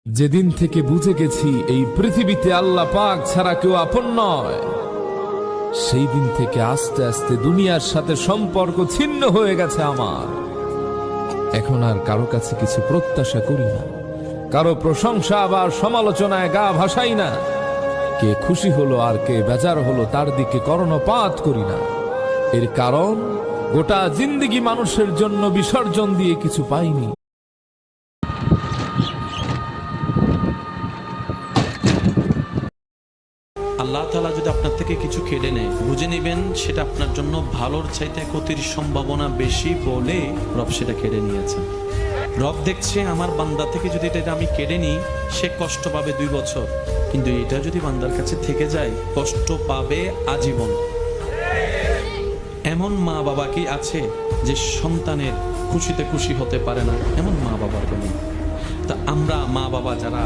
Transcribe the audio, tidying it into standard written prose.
যেদিন থেকে বুঝে গেছি এই পৃথিবীতে আল্লাহ পাক ছাড়া কেউ আপন নয়, সেই দিন থেকে আস্তে আস্তে দুনিয়ার সাথে সম্পর্ক ছিন্ন হয়ে গেছে আমার। এখন আর কারো কাছে কিছু প্রত্যাশা করি না, কারো প্রশংসা বা সমালোচনায় গা ভাসাই না। কে খুশি হলো আর কে বেজার হলো তার দিকে কর্ণপাত করি না। এর কারণ গোটা জিন্দেগি মানুষের জন্য বিসর্জন দিয়ে কিছু পাইনি। আল্লাহ তাআলা যদি আপনার থেকে কিছু কেড়ে নেয়, বুঝে নেবেন সেটা আপনার জন্য ভালোর চাইতে ক্ষতির সম্ভাবনা বেশি বলে রব সেটা কেড়ে নিয়েছেন। রব দেখছে আমার বান্দা থেকে যদি এটা আমি কেড়ে নিই, সে কষ্ট পাবে 2 বছর, কিন্তু এটা যদি বান্দার কাছে থেকে যায় কষ্ট পাবে আজীবন। এমন মা বাবা কি আছে যে সন্তানের খুশিতে খুশি হতে পারে না? এমন মা বাবার নেই। তা আমরা মা বাবা যারা